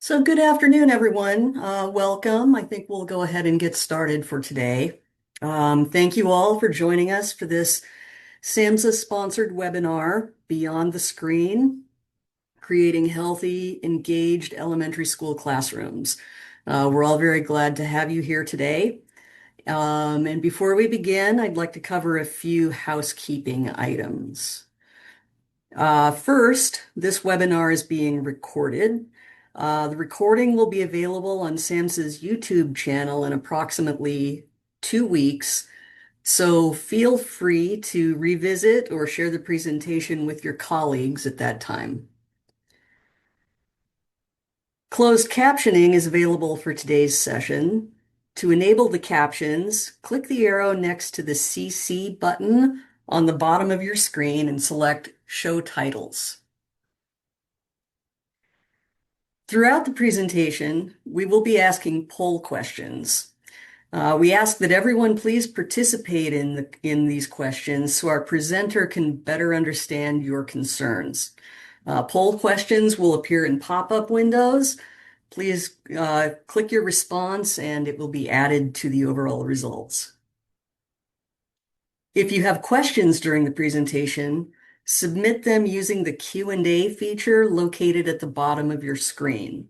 So good afternoon, everyone. Welcome. I think we'll go ahead and get started for today. Thank you all for joining us for this SAMHSA-sponsored webinar, Beyond the Screen, Creating Healthy, Engaged Elementary School Classrooms. We're all very glad to have you here today. And before we begin, I'd like to cover a few housekeeping items. First, this webinar is being recorded. The recording will be available on SAMHSA's YouTube channel in approximately 2 weeks, so feel free to revisit or share the presentation with your colleagues at that time. Closed captioning is available for today's session. To enable the captions, click the arrow next to the CC button on the bottom of your screen and select Show Titles. Throughout the presentation, we will be asking poll questions. We ask that everyone please participate in these questions so our presenter can better understand your concerns. Poll questions will appear in pop-up windows. Please click your response and it will be added to the overall results. If you have questions during the presentation, submit them using the Q&A feature located at the bottom of your screen.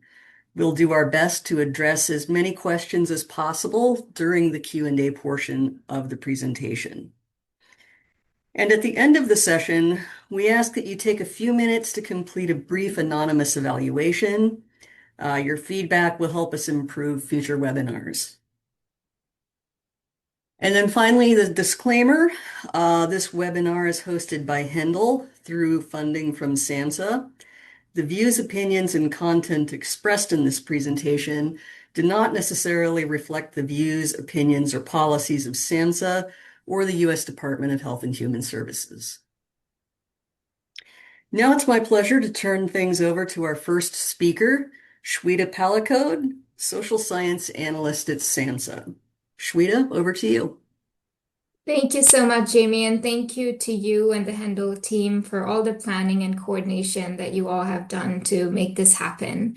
We'll do our best to address as many questions as possible during the Q&A portion of the presentation. And at the end of the session, we ask that you take a few minutes to complete a brief anonymous evaluation. Your feedback will help us improve future webinars. And then finally, the disclaimer. This webinar is hosted by Hendel through funding from SAMHSA. The views, opinions, and content expressed in this presentation do not necessarily reflect the views, opinions, or policies of SAMHSA or the U.S. Department of Health and Human Services. Now it's my pleasure to turn things over to our first speaker, Shweta Palakode, Social Science Analyst at SAMHSA. Shweta, over to you. Thank you so much, Jamie, and thank you to you and the Handle team for all the planning and coordination that you all have done to make this happen.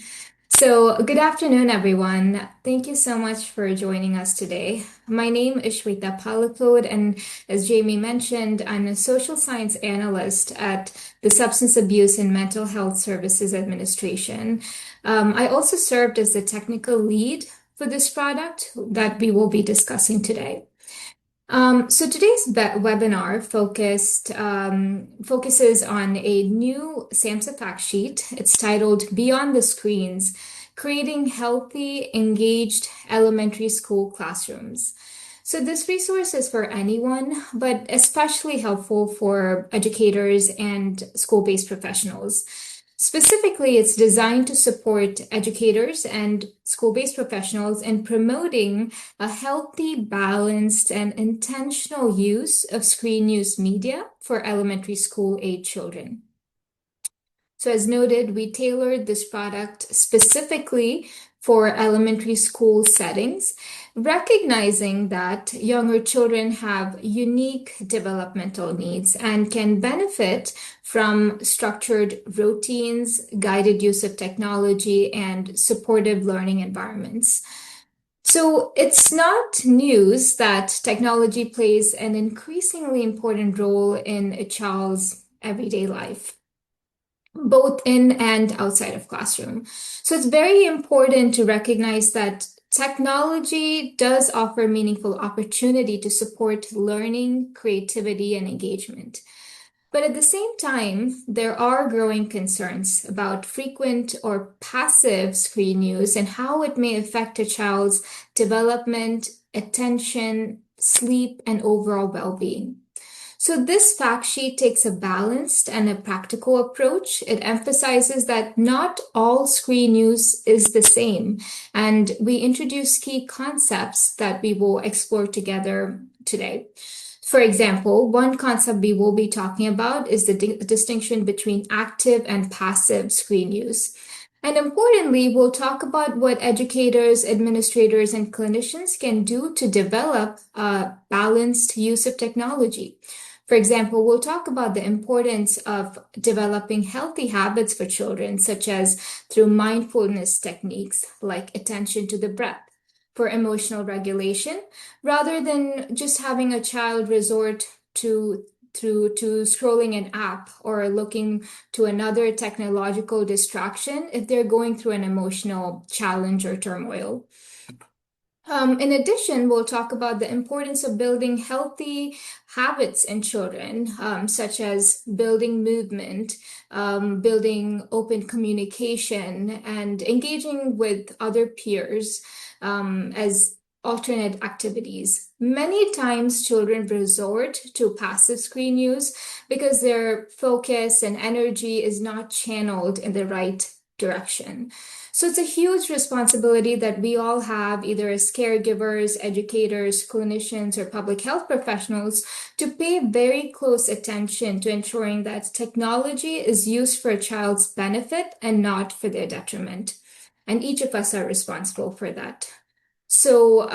So, good afternoon, everyone. Thank you so much for joining us today. My name is Shweta Palakode, and as Jamie mentioned, I'm a social science analyst at the Substance Abuse and Mental Health Services Administration. I also served as the technical lead for this product that we will be discussing today. So today's webinar focuses on a new SAMHSA fact sheet. It's titled Beyond the Screens, Creating Healthy, Engaged Elementary School Classrooms. So this resource is for anyone, but especially helpful for educators and school-based professionals. Specifically, it's designed to support educators and school-based professionals in promoting a healthy, balanced, and intentional use of screen use media for elementary school-age children. So as noted, we tailored this product specifically for elementary school settings, recognizing that younger children have unique developmental needs and can benefit from structured routines, guided use of technology, and supportive learning environments. So it's not news that technology plays an increasingly important role in a child's everyday life, both in and outside of classroom. So it's very important to recognize that technology does offer meaningful opportunity to support learning, creativity, and engagement. But at the same time, there are growing concerns about frequent or passive screen use and how it may affect a child's development, attention, sleep, and overall well-being. So this fact sheet takes a balanced and a practical approach. It emphasizes that not all screen use is the same, and we introduce key concepts that we will explore together today. For example, one concept we will be talking about is the distinction between active and passive screen use. And importantly, we'll talk about what educators, administrators, and clinicians can do to develop a balanced use of technology. For example, we'll talk about the importance of developing healthy habits for children, such as through mindfulness techniques like attention to the breath for emotional regulation, rather than just having a child resort to to scrolling an app or looking to another technological distraction if they're going through an emotional challenge or turmoil. In addition, we'll talk about the importance of building healthy habits in children, such as building movement, building open communication, and engaging with other peers as alternate activities. Many times, children resort to passive screen use because their focus and energy is not channeled in the right direction. So it's a huge responsibility that we all have, either as caregivers, educators, clinicians, or public health professionals, to pay very close attention to ensuring that technology is used for a child's benefit and not for their detriment. And each of us are responsible for that. So,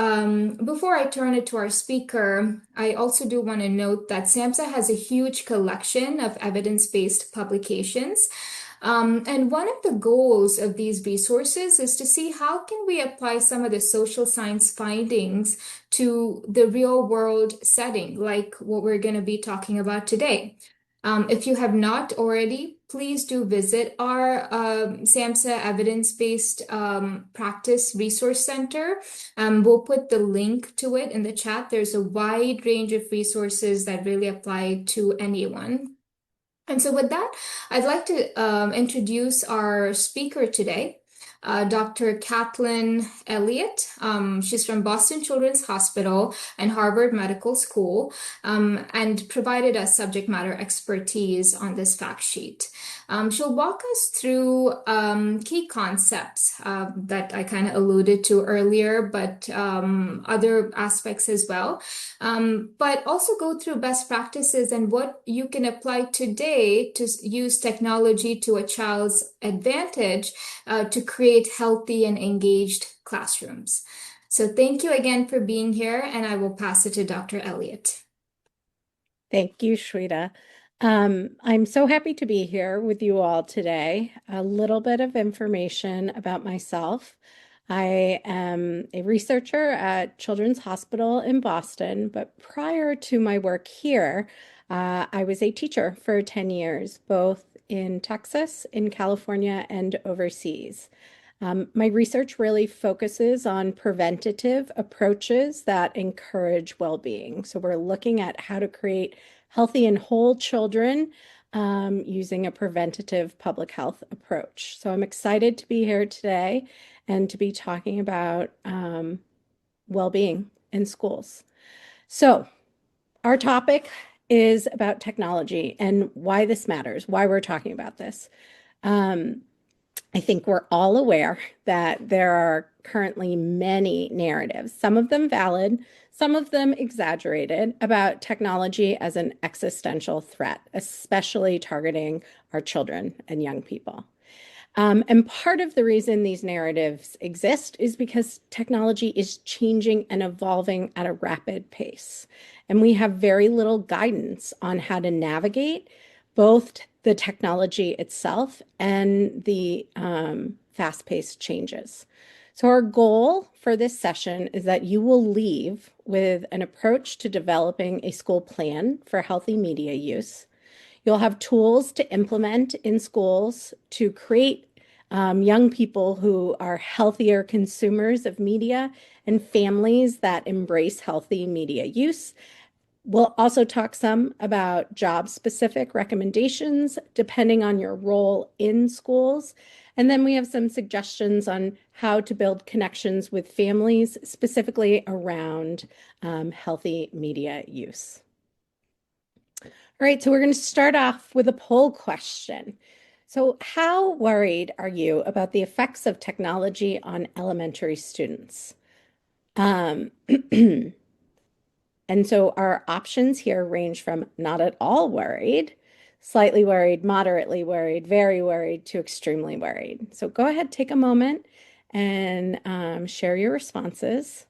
before I turn it to our speaker, I also do want to note that SAMHSA has a huge collection of evidence-based publications. And one of the goals of these resources is to see how can we apply some of the social science findings to the real world setting, like what we're going to be talking about today. If you have not already, please do visit our SAMHSA Evidence-Based Practice Resource Center. We'll put the link to it in the chat. There's a wide range of resources that really apply to anyone. And so, with that, I'd like to introduce our speaker today, Dr. Kathleen Elliott. She's from Boston Children's Hospital and Harvard Medical School, and provided us subject matter expertise on this fact sheet. She'll walk us through key concepts that I kind of alluded to earlier, but other aspects as well. But also go through best practices and what you can apply today to use technology to a child's advantage to create healthy and engaged classrooms. So thank you again for being here, and I will pass it to Dr. Elliott. Thank you, Shweta. I'm so happy to be here with you all today. A little bit of information about myself. I am a researcher at Children's Hospital in Boston, but prior to my work here, I was a teacher for 10 years, both in Texas, in California, and overseas. My research really focuses on preventative approaches that encourage well-being. So we're looking at how to create healthy and whole children using a preventative public health approach. So I'm excited to be here today and to be talking about well-being in schools. So our topic is about technology and why this matters, why we're talking about this. I think we're all aware that there are currently many narratives, some of them valid, some of them exaggerated, about technology as an existential threat, especially targeting our children and young people. And part of the reason these narratives exist is because technology is changing and evolving at a rapid pace. And we have very little guidance on how to navigate both the technology itself and the fast-paced changes. So our goal for this session is that you will leave with an approach to developing a school plan for healthy media use. You'll have tools to implement in schools to create young people who are healthier consumers of media and families that embrace healthy media use. We'll also talk some about job-specific recommendations depending on your role in schools. And then we have some suggestions on how to build connections with families, specifically around healthy media use. All right, so we're going to start off with a poll question. So how worried are you about the effects of technology on elementary students? And so our options here range from not at all worried, slightly worried, moderately worried, very worried, to extremely worried. So go ahead, take a moment and share your responses.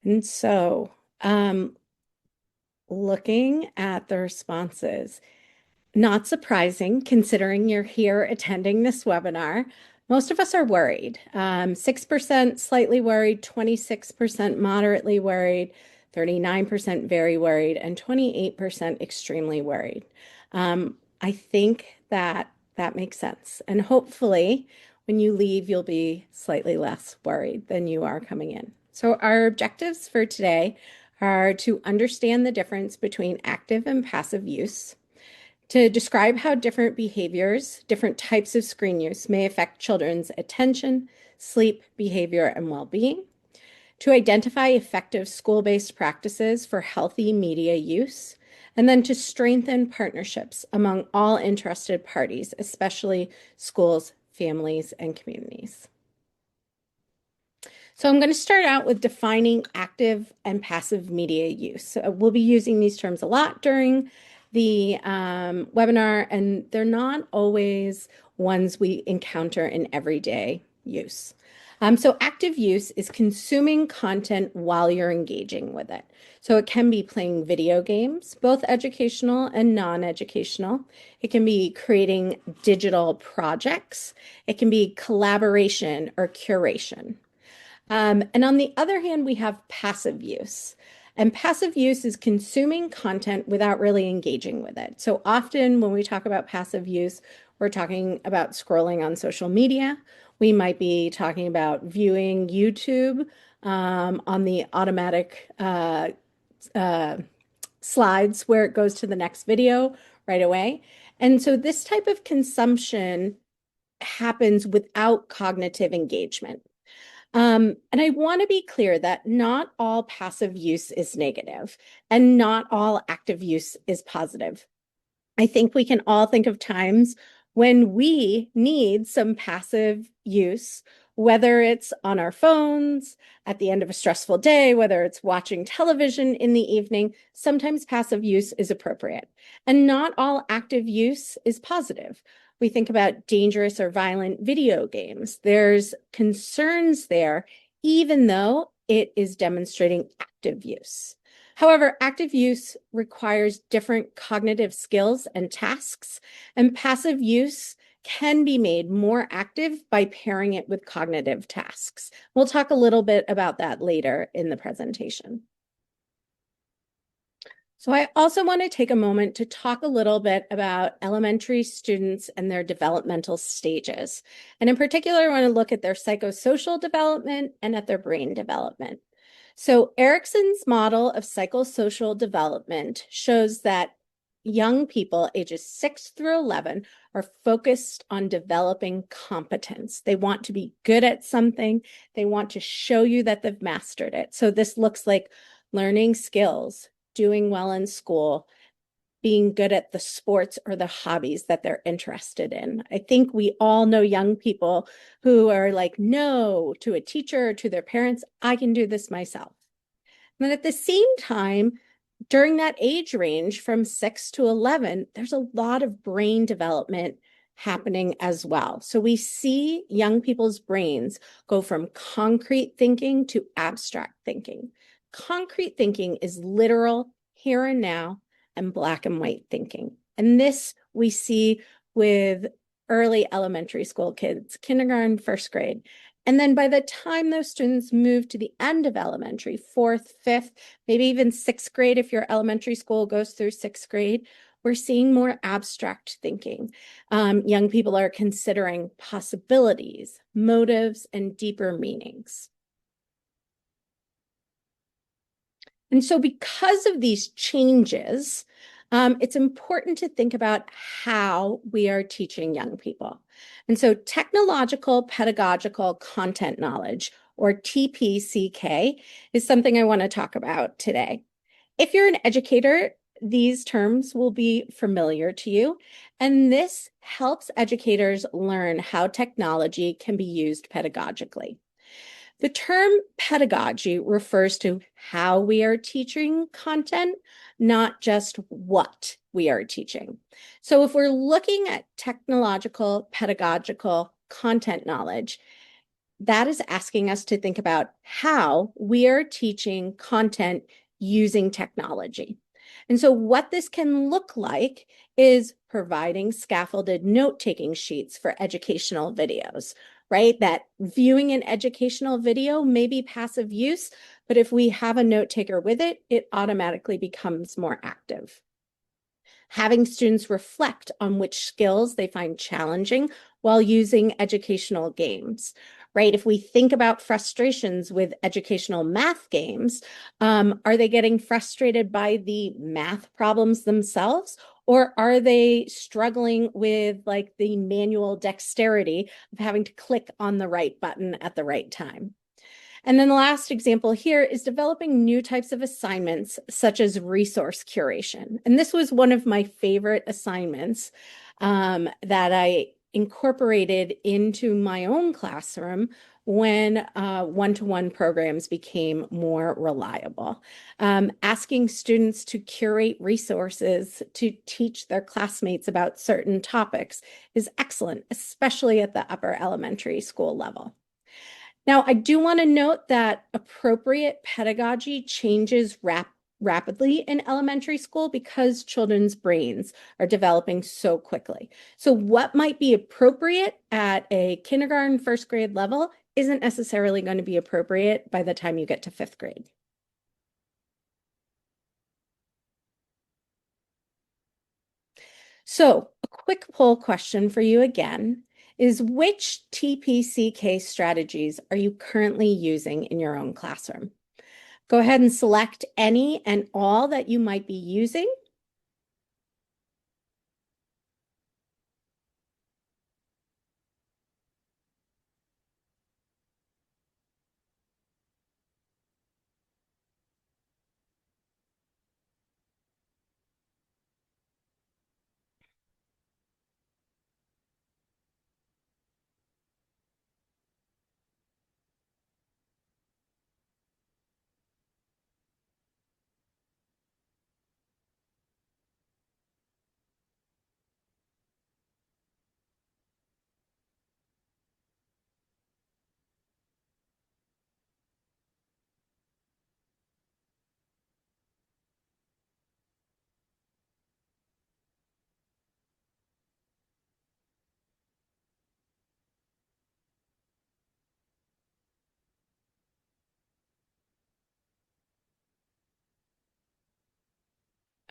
And so, looking at the responses, not surprising considering you're here attending this webinar. Most of us are worried. 6% slightly worried, 26% moderately worried, 39% very worried, and 28% extremely worried. I think that makes sense. And hopefully, when you leave, you'll be slightly less worried than you are coming in. So, our objectives for today are to understand the difference between active and passive use, to describe how different behaviors, different types of screen use may affect children's attention, sleep, behavior, and well-being, to identify effective school-based practices for healthy media use, and then to strengthen partnerships among all interested parties, especially schools, families, and communities. So I'm going to start out with defining active and passive media use. So we'll be using these terms a lot during the webinar, and they're not always ones we encounter in everyday use. So active use is consuming content while you're engaging with it. So it can be playing video games, both educational and non-educational. It can be creating digital projects. It can be collaboration or curation. And on the other hand, we have passive use. And passive use is consuming content without really engaging with it. So often when we talk about passive use, we're talking about scrolling on social media. We might be talking about viewing YouTube on the automatic slides where it goes to the next video right away. And so this type of consumption happens without cognitive engagement. And I want to be clear that not all passive use is negative and not all active use is positive. I think we can all think of times when we need some passive use, whether it's on our phones, at the end of a stressful day, whether it's watching television in the evening. Sometimes passive use is appropriate. And not all active use is positive. We think about dangerous or violent video games. There's concerns there, even though it is demonstrating active use. However, active use requires different cognitive skills and tasks, and passive use can be made more active by pairing it with cognitive tasks. We'll talk a little bit about that later in the presentation. So I also want to take a moment to talk a little bit about elementary students and their developmental stages. And in particular, I want to look at their psychosocial development and at their brain development. So Erikson's model of psychosocial development shows that young people ages 6 through 11 are focused on developing competence. They want to be good at something. They want to show you that they've mastered it. So this looks like learning skills, doing well in school, being good at the sports or the hobbies that they're interested in. I think we all know young people who are like, no, to a teacher or to their parents, I can do this myself. And then at the same time, during that age range from 6 to 11, there's a lot of brain development happening as well. So we see young people's brains go from concrete thinking to abstract thinking. Concrete thinking is literal, here and now, and black and white thinking. And this we see with early elementary school kids, kindergarten, first grade. And then by the time those students move to the end of elementary, fourth, fifth, maybe even sixth grade, if your elementary school goes through sixth grade, we're seeing more abstract thinking. Young people are considering possibilities, motives, and deeper meanings. And so because of these changes, it's important to think about how we are teaching young people. And so technological pedagogical content knowledge, or TPCK, is something I want to talk about today. If you're an educator, these terms will be familiar to you, and this helps educators learn how technology can be used pedagogically. The term pedagogy refers to how we are teaching content, not just what we are teaching. So if we're looking at technological, pedagogical content knowledge, that is asking us to think about how we are teaching content using technology. And so what this can look like is providing scaffolded note-taking sheets for educational videos, right? That viewing an educational video may be passive use, but if we have a note taker with it, it automatically becomes more active. Having students reflect on which skills they find challenging while using educational games, right? If we think about frustrations with educational math games, are they getting frustrated by the math problems themselves? Or are they struggling with like the manual dexterity of having to click on the right button at the right time? And then the last example here is developing new types of assignments, such as resource curation. And this was one of my favorite assignments that I incorporated into my own classroom when one-to-one programs became more reliable. Asking students to curate resources to teach their classmates about certain topics is excellent, especially at the upper elementary school level. Now, I do want to note that appropriate pedagogy changes rapidly in elementary school because children's brains are developing so quickly. So what might be appropriate at a kindergarten, first grade level isn't necessarily going to be appropriate by the time you get to fifth grade. So a quick poll question for you again is, which TPCK strategies are you currently using in your own classroom? Go ahead and select any and all that you might be using.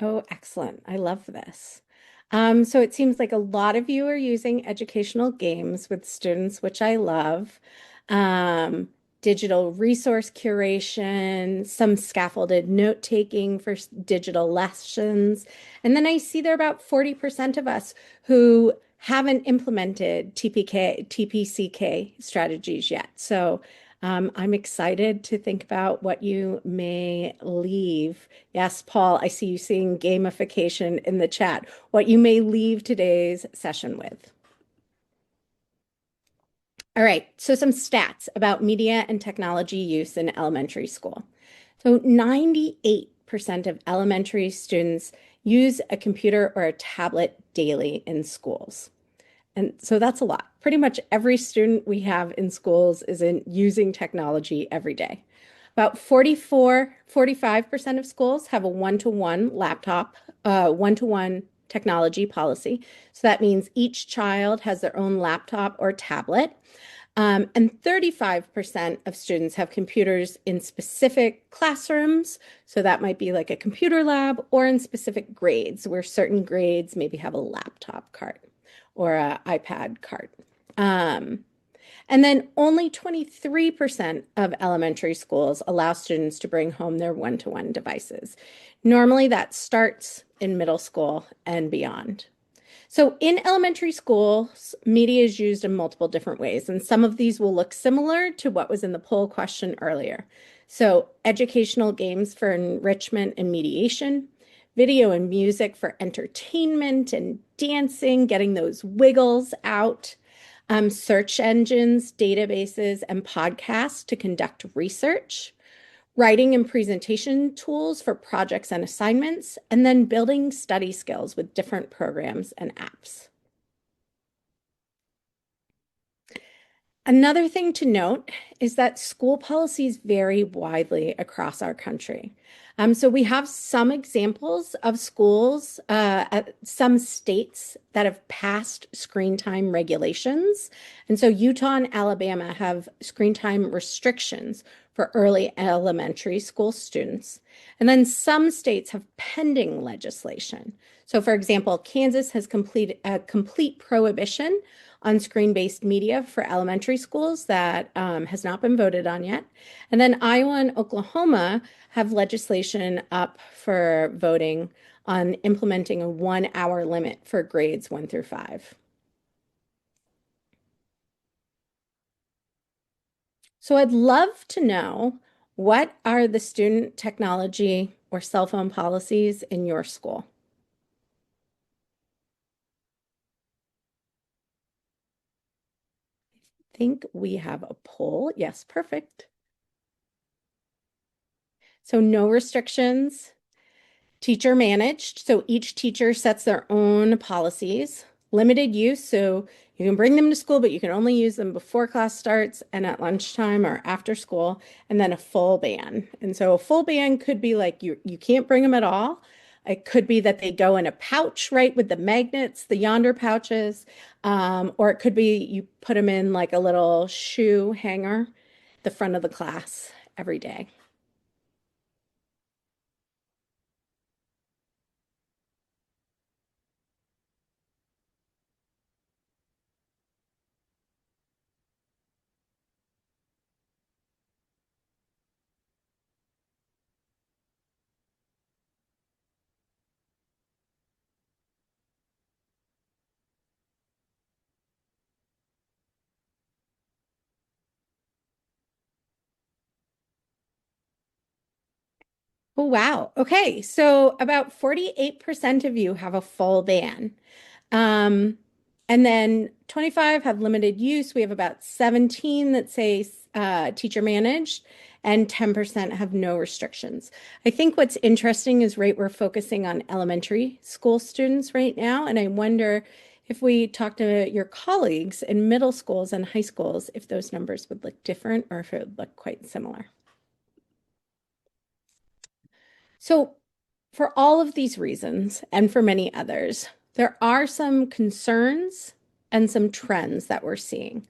Oh, excellent. I love this. So it seems like a lot of you are using educational games with students, which I love. Um, Digital resource curation, some scaffolded note-taking for digital lessons. And then I see there are about 40% of us who haven't implemented TPCK strategies yet. So I'm excited to think about what you may leave. Yes, Paul, I see you seeing gamification in the chat. What you may leave today's session with. All right, so some stats about media and technology use in elementary school. So 98% of elementary students use a computer or a tablet daily in schools. And so that's a lot. Pretty much every student we have in schools is using technology every day. About 45% of schools have a one-to-one laptop, one-to-one technology policy. So that means each child has their own laptop or tablet. And 35% of students have computers in specific classrooms. So that might be like a computer lab or in specific grades, where certain grades maybe have a laptop cart or an iPad cart. And then only 23% of elementary schools allow students to bring home their one-to-one devices. Normally that starts in middle school and beyond. So in elementary schools, media is used in multiple different ways, and some of these will look similar to what was in the poll question earlier. So educational games for enrichment and mediation, video and music for entertainment and dancing, getting those wiggles out, search engines, databases, and podcasts to conduct research, writing and presentation tools for projects and assignments, and then building study skills with different programs and apps. Another thing to note is that school policies vary widely across our country. So we have some examples of schools, at some states that have passed screen time regulations. And so Utah and Alabama have screen time restrictions for early elementary school students. And then some states have pending legislation. So for example, Kansas has completed a complete prohibition on screen-based media for elementary schools that has not been voted on yet. And then Iowa and Oklahoma have legislation up for voting on implementing a 1 hour limit for grades 1 through 5. So I'd love to know, what are the student technology or cell phone policies in your school? I think we have a poll. Yes, perfect. So no restrictions, teacher managed. So each teacher sets their own policies. Limited use. So you can bring them to school, but you can only use them before class starts and at lunchtime or after school. And then a full ban. And so a full ban could be like you can't bring them at all. It could be that they go in a pouch, right, with the magnets, the Yonder pouches. Or it could be you put them in like a little shoe hanger, the front of the class every day. Oh, wow. Okay. So about 48% of you have a full ban. Um, and then 25 have limited use. We have about 17 that say teacher managed, and 10% have no restrictions. I think what's interesting is, right, we're focusing on elementary school students right now. And I wonder if we talk to your colleagues in middle schools and high schools, if those numbers would look different or if it would look quite similar. So, for all of these reasons, and for many others, there are some concerns and some trends that we're seeing.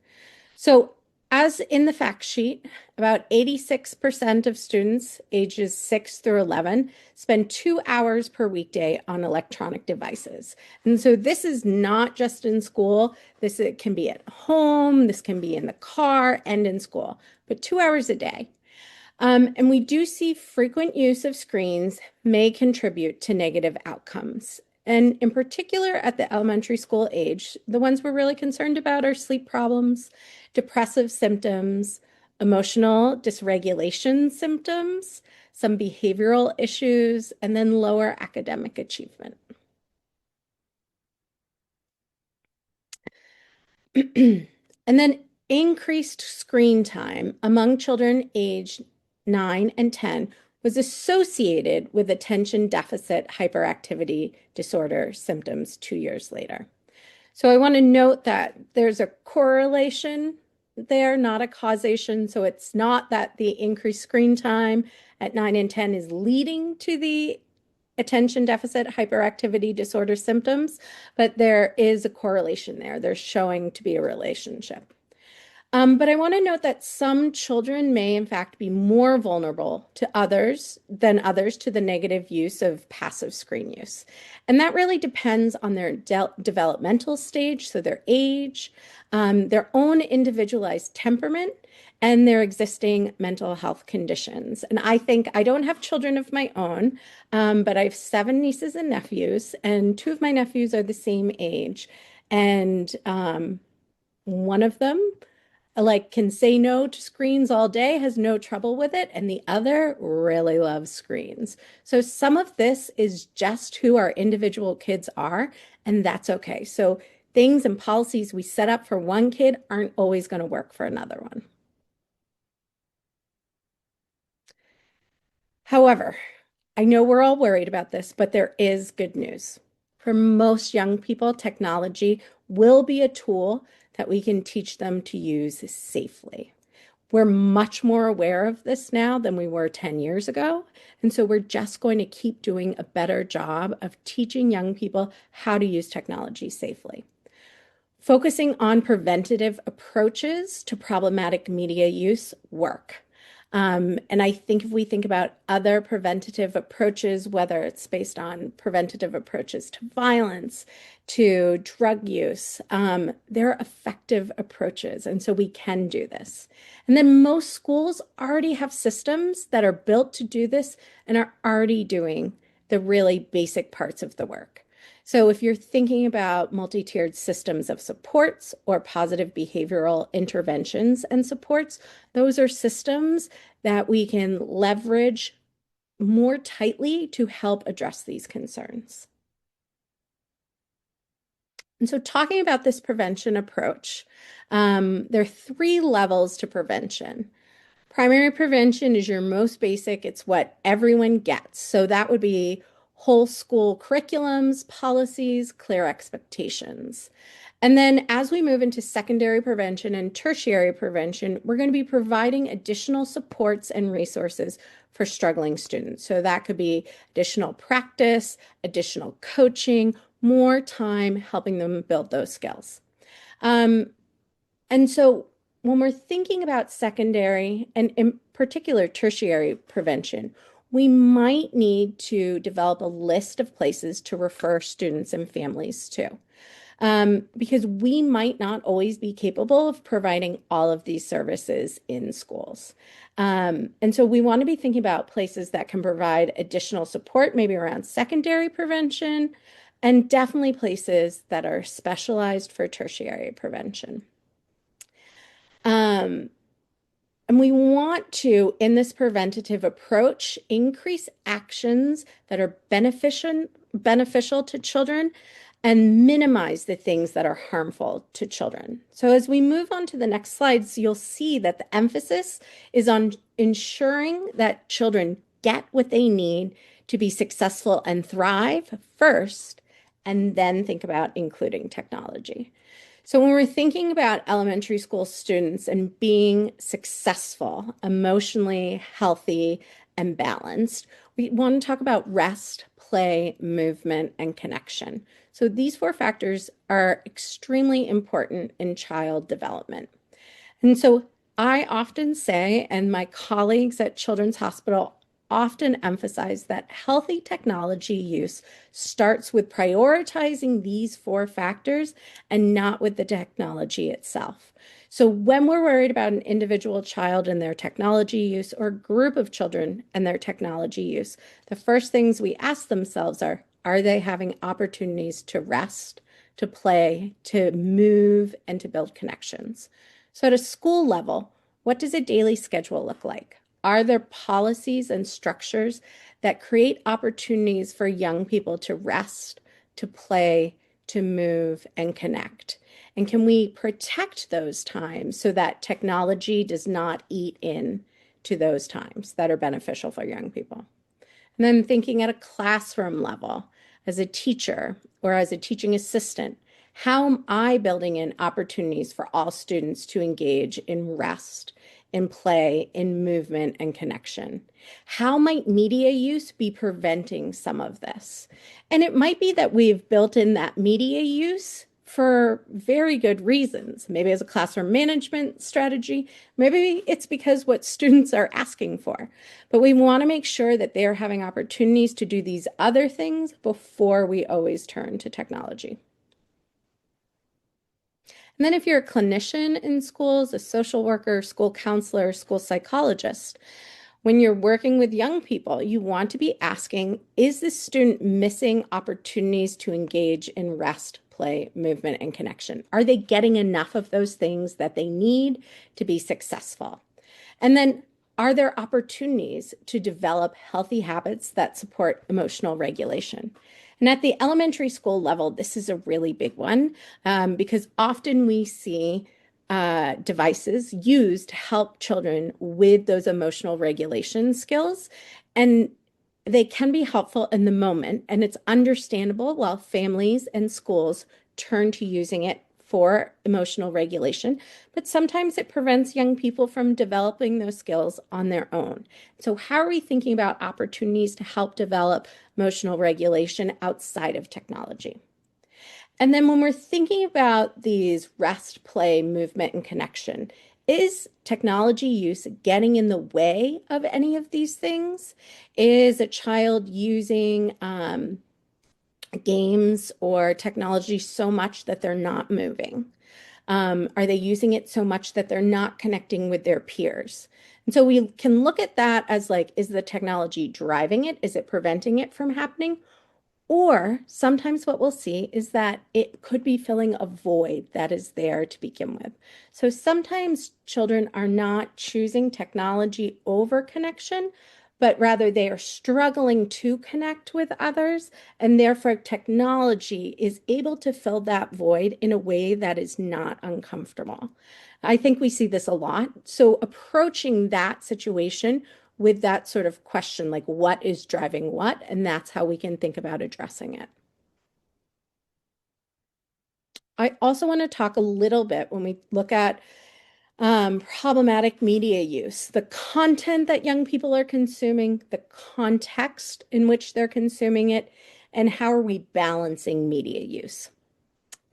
So, as in the fact sheet, about 86% of students ages 6 through 11 spend 2 hours per weekday on electronic devices. And so this is not just in school. This it can be at home, this can be in the car and in school, but 2 hours a day. And we do see frequent use of screens may contribute to negative outcomes. And in particular, at the elementary school age, the ones we're really concerned about are sleep problems, depressive symptoms, emotional dysregulation symptoms, some behavioral issues, and then lower academic achievement. And then increased screen time among children aged 9 and 10 was associated with attention deficit hyperactivity disorder symptoms 2 years later. So I want to note that there's a correlation there, not a causation. So it's not that the increased screen time at 9 and 10 is leading to the attention deficit hyperactivity disorder symptoms, but there is a correlation there. There's showing to be a relationship. But I want to note that some children may, in fact, be more vulnerable to others to the negative use of passive screen use. And that really depends on their developmental stage, so their age, their own individualized temperament, and their existing mental health conditions. And I think I don't have children of my own, but I have 7 nieces and nephews, and 2 of my nephews are the same age. And one of them like can say no to screens all day, has no trouble with it, and the other really loves screens. So some of this is just who our individual kids are, and that's okay. So things and policies we set up for one kid aren't always going to work for another one. However, I know we're all worried about this, but there is good news. For most young people, technology will be a tool that we can teach them to use safely. We're much more aware of this now than we were 10 years ago. And so we're just going to keep doing a better job of teaching young people how to use technology safely. Focusing on preventative approaches to problematic media use work. And I think if we think about other preventative approaches, whether it's based on preventative approaches to violence, to drug use, they're effective approaches. And so we can do this. And then most schools already have systems that are built to do this and are already doing the really basic parts of the work. So if you're thinking about multi-tiered systems of supports or positive behavioral interventions and supports, those are systems that we can leverage more tightly to help address these concerns. And so talking about this prevention approach, there are 3 levels to prevention. Primary prevention is your most basic. It's what everyone gets. So that would be whole school curriculums, policies, clear expectations. And then as we move into secondary prevention and tertiary prevention, we're going to be providing additional supports and resources for struggling students. So that could be additional practice, additional coaching, more time helping them build those skills. And so when we're thinking about secondary and in particular tertiary prevention, we might need to develop a list of places to refer students and families to, because we might not always be capable of providing all of these services in schools. And so we want to be thinking about places that can provide additional support, maybe around secondary prevention, and definitely places that are specialized for tertiary prevention. And we want to, in this preventative approach, increase actions that are beneficial to children and minimize the things that are harmful to children. So as we move on to the next slides, you'll see that the emphasis is on ensuring that children get what they need to be successful and thrive first, and then think about including technology. So when we're thinking about elementary school students and being successful, emotionally healthy, and balanced, we want to talk about rest, play, movement, and connection. So these 4 factors are extremely important in child development. And so I often say, and my colleagues at Children's Hospital often emphasize, that healthy technology use starts with prioritizing these 4 factors and not with the technology itself. So when we're worried about an individual child and their technology use or group of children and their technology use, the first things we ask themselves are they having opportunities to rest, to play, to move, and to build connections? So at a school level, what does a daily schedule look like? Are there policies and structures that create opportunities for young people to rest, to play, to move, and connect? And can we protect those times so that technology does not eat into those times that are beneficial for young people? And then thinking at a classroom level, as a teacher or as a teaching assistant, how am I building in opportunities for all students to engage in rest, in play, in movement, and connection? How might media use be preventing some of this? And it might be that we've built in that media use for very good reasons. Maybe as a classroom management strategy, maybe it's because what students are asking for. But we want to make sure that they are having opportunities to do these other things before we always turn to technology. And then if you're a clinician in schools, a social worker, school counselor, school psychologist, when you're working with young people, you want to be asking, is this student missing opportunities to engage in rest, play, movement, and connection? Are they getting enough of those things that they need to be successful? And then are there opportunities to develop healthy habits that support emotional regulation? And at the elementary school level, this is a really big one because often we see devices used to help children with those emotional regulation skills. And they can be helpful in the moment, and it's understandable while families and schools turn to using it for emotional regulation, but sometimes it prevents young people from developing those skills on their own. So how are we thinking about opportunities to help develop emotional regulation outside of technology? And then when we're thinking about these rest, play, movement, and connection, is technology use getting in the way of any of these things? Is a child using games or technology so much that they're not moving? Are they using it so much that they're not connecting with their peers? And so we can look at that as like, is the technology driving it? Is it preventing it from happening? Or sometimes what we'll see is that it could be filling a void that is there to begin with. So sometimes children are not choosing technology over connection, but rather they are struggling to connect with others, and therefore technology is able to fill that void in a way that is not uncomfortable. I think we see this a lot. So approaching that situation with that sort of question, like what is driving what, and that's how we can think about addressing it. I also want to talk a little bit when we look at problematic media use, the content that young people are consuming, the context in which they're consuming it, and how are we balancing media use.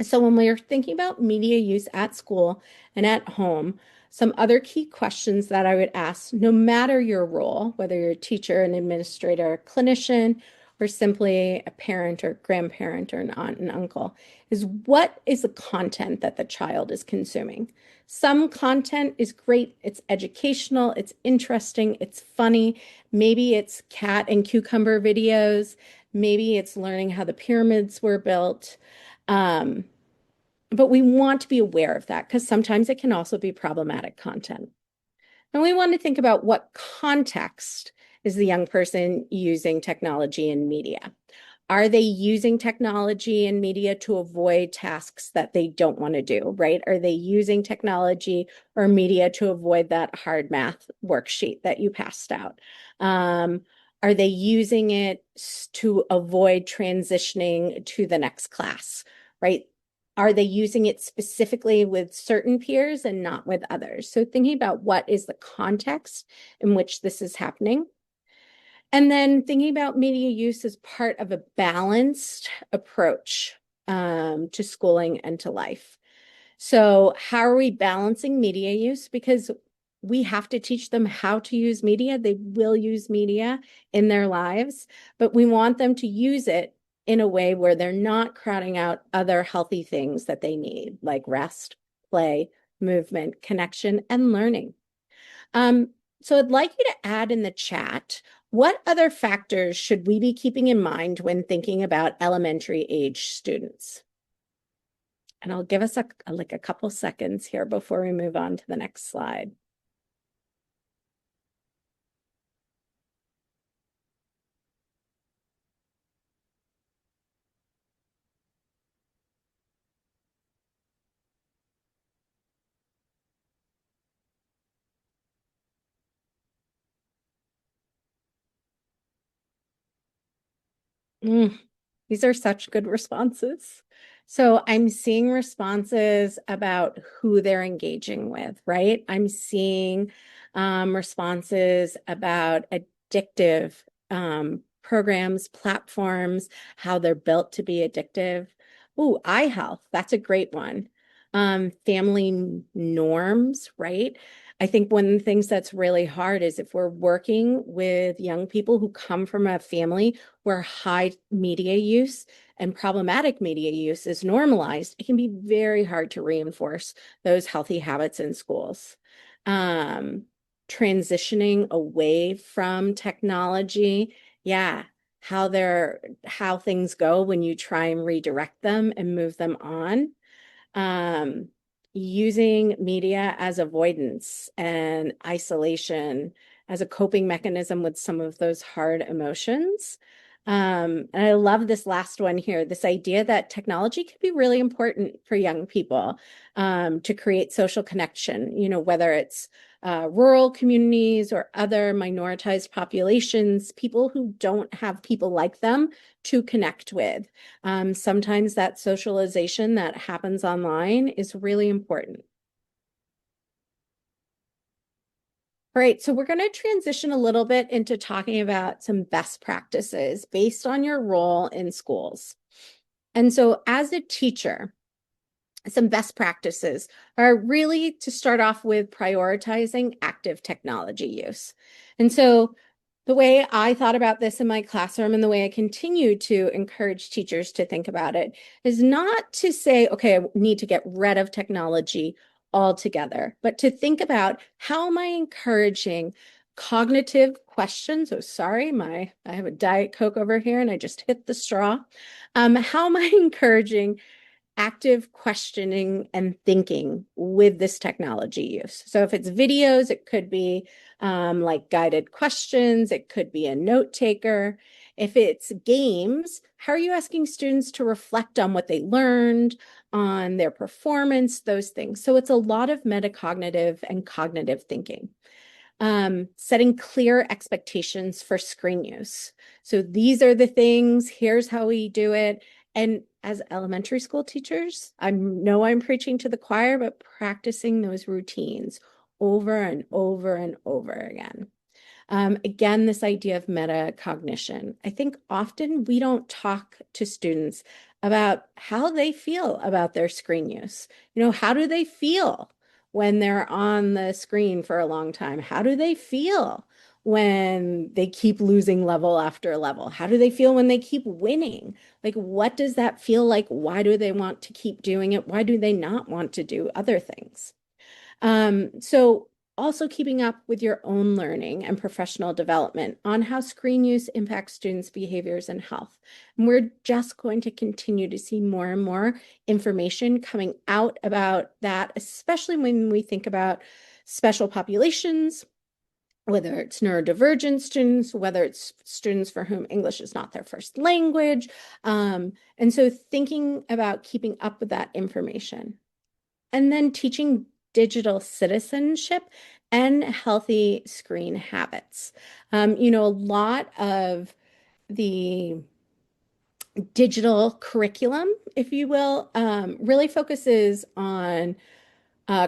So when we're thinking about media use at school and at home, some other key questions that I would ask, no matter your role, whether you're a teacher, an administrator, a clinician, or simply a parent or grandparent or an aunt and uncle, is what is the content that the child is consuming? Some content is great, it's educational, it's interesting, it's funny. Maybe it's cat and cucumber videos. Maybe it's learning how the pyramids were built. But we want to be aware of that because sometimes it can also be problematic content. And we want to think about what context is the young person using technology and media. Are they using technology and media to avoid tasks that they don't want to do, right? Are they using technology or media to avoid that hard math worksheet that you passed out? Are they using it to avoid transitioning to the next class, right? Are they using it specifically with certain peers and not with others? So thinking about what is the context in which this is happening. And then thinking about media use as part of a balanced approach to schooling and to life. So how are we balancing media use? Because we have to teach them how to use media. They will use media in their lives, but we want them to use it in a way where they're not crowding out other healthy things that they need, like rest, play, movement, connection, and learning. So I'd like you to add in the chat, what other factors should we be keeping in mind when thinking about elementary age students? And I'll give us a couple seconds here before we move on to the next slide. These are such good responses. So I'm seeing responses about who they're engaging with, right? I'm seeing responses about addictive programs, platforms, how they're built to be addictive. Ooh, eye health, that's a great one. Family norms, right? I think one of the things that's really hard is if we're working with young people who come from a family where high media use and problematic media use is normalized, it can be very hard to reinforce those healthy habits in schools. Transitioning away from technology, yeah, how things go when you try and redirect them and move them on. Using media as avoidance and isolation as a coping mechanism with some of those hard emotions. And I love this last one here, this idea that technology can be really important for young people to create social connection, whether it's rural communities or other minoritized populations, people who don't have people like them to connect with. Sometimes that socialization that happens online is really important. All right, so we're going to transition a little bit into talking about some best practices based on your role in schools. And so as a teacher, some best practices are really to start off with prioritizing active technology use. And so the way I thought about this in my classroom and the way I continue to encourage teachers to think about it is not to say, okay, I need to get rid of technology altogether, but to think about how am I encouraging cognitive questions. Oh, sorry, I have a Diet Coke over here and I just hit the straw. How am I encouraging active questioning and thinking with this technology use? So if it's videos, it could be like guided questions, it could be a note taker. If it's games, how are you asking students to reflect on what they learned, on their performance, those things? So it's a lot of metacognitive and cognitive thinking. Setting clear expectations for screen use. So these are the things, here's how we do it. And as elementary school teachers, I know I'm preaching to the choir, but practicing those routines over and over and over again. Again, this idea of metacognition. I think often we don't talk to students about how they feel about their screen use. You know, how do they feel when they're on the screen for a long time? How do they feel when they keep losing level after level? How do they feel when they keep winning? Like, what does that feel like? Why do they want to keep doing it? Why do they not want to do other things? So also keeping up with your own learning and professional development on how screen use impacts students' behaviors and health. And we're just going to continue to see more and more information coming out about that, especially when we think about special populations, whether it's neurodivergent students, whether it's students for whom English is not their first language. And so thinking about keeping up with that information. And then teaching digital citizenship and healthy screen habits. You know, a lot of the digital curriculum, if you will, really focuses on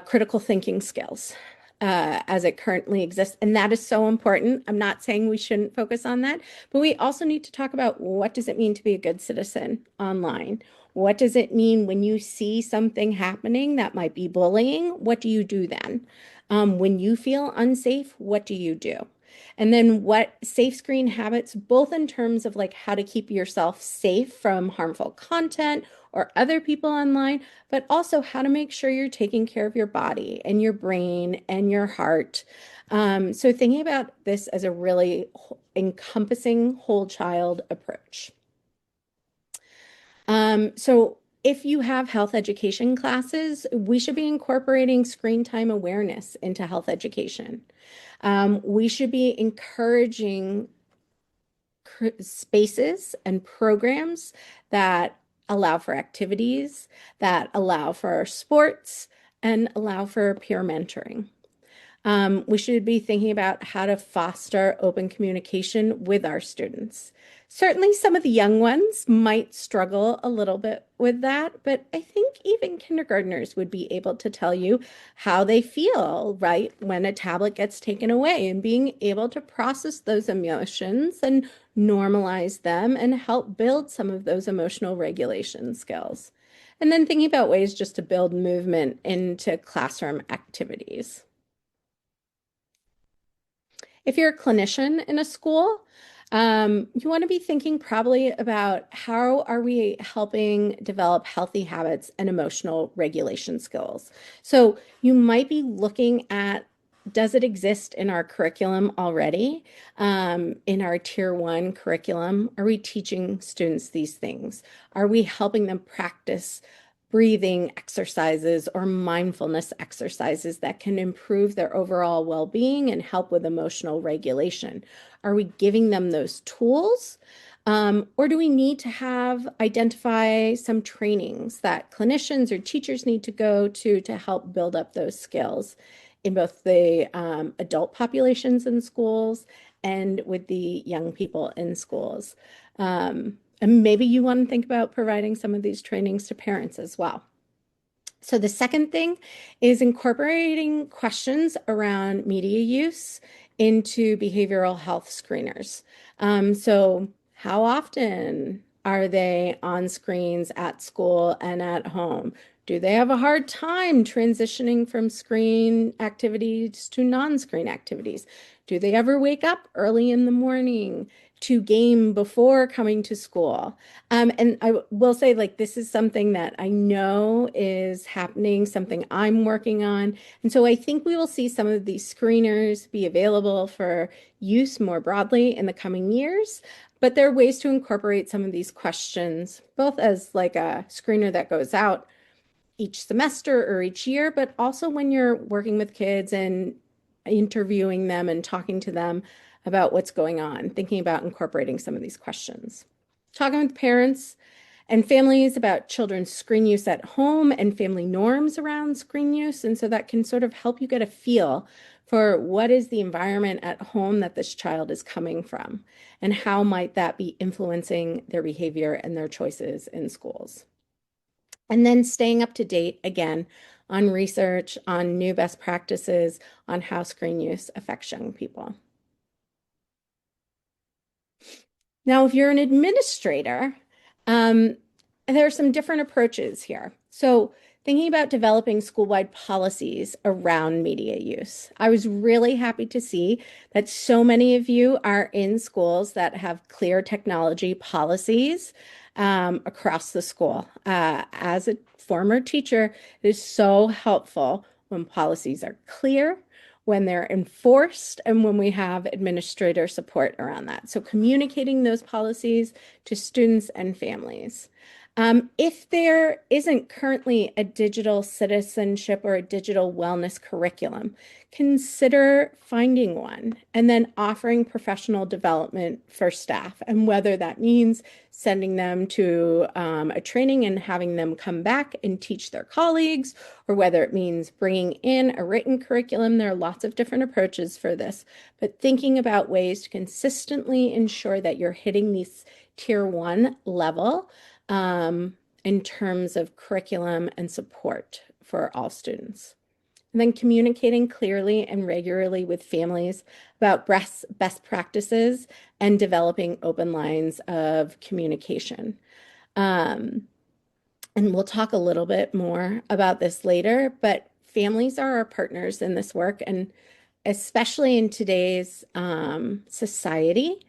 critical thinking skills as it currently exists. And that is so important. I'm not saying we shouldn't focus on that, but we also need to talk about what does it mean to be a good citizen online? What does it mean when you see something happening that might be bullying? What do you do then? When you feel unsafe, what do you do? And then what safe screen habits, both in terms of like how to keep yourself safe from harmful content or other people online, but also how to make sure you're taking care of your body and your brain and your heart. So thinking about this as a really encompassing whole child approach. So if you have health education classes, we should be incorporating screen time awareness into health education. We should be encouraging spaces and programs that allow for activities, that allow for sports, and allow for peer mentoring. We should be thinking about how to foster open communication with our students. Certainly, some of the young ones might struggle a little bit with that, but I think even kindergartners would be able to tell you how they feel, right, when a tablet gets taken away, and being able to process those emotions and normalize them and help build some of those emotional regulation skills. And then thinking about ways just to build movement into classroom activities. If you're a clinician in a school, you want to be thinking probably about how are we helping develop healthy habits and emotional regulation skills. So you might be looking at, does it exist in our curriculum already? In our Tier 1 curriculum, are we teaching students these things? Are we helping them practice breathing exercises or mindfulness exercises that can improve their overall well-being and help with emotional regulation? Are we giving them those tools? Or do we need to identify some trainings that clinicians or teachers need to go to help build up those skills? in both the adult populations in schools and with the young people in schools. And maybe you want to think about providing some of these trainings to parents as well. So the second thing is incorporating questions around media use into behavioral health screeners. So how often are they on screens at school and at home? Do they have a hard time transitioning from screen activities to non-screen activities? Do they ever wake up early in the morning to game before coming to school? And I will say, like, this is something that I know is happening, something I'm working on. And so I think we will see some of these screeners be available for use more broadly in the coming years. But there are ways to incorporate some of these questions, both as like a screener that goes out each semester or each year, but also when you're working with kids and interviewing them and talking to them about what's going on, thinking about incorporating some of these questions. Talking with parents and families about children's screen use at home and family norms around screen use. And so that can sort of help you get a feel for what is the environment at home that this child is coming from, and how might that be influencing their behavior and their choices in schools. And then staying up to date again on research, on new best practices, on how screen use affects young people. Now, if you're an administrator, there are some different approaches here. So thinking about developing school-wide policies around media use. I was really happy to see that so many of you are in schools that have clear technology policies across the school. As a former teacher, it is so helpful when policies are clear, when they're enforced, and when we have administrator support around that. So communicating those policies to students and families. If there isn't currently a digital citizenship or a digital wellness curriculum, consider finding one and then offering professional development for staff, and whether that means sending them to a training and having them come back and teach their colleagues, or whether it means bringing in a written curriculum. There are lots of different approaches for this, but thinking about ways to consistently ensure that you're hitting these tier 1 level in terms of curriculum and support for all students. And then communicating clearly and regularly with families about best practices and developing open lines of communication. And we'll talk a little bit more about this later, but families are our partners in this work, and especially in today's society,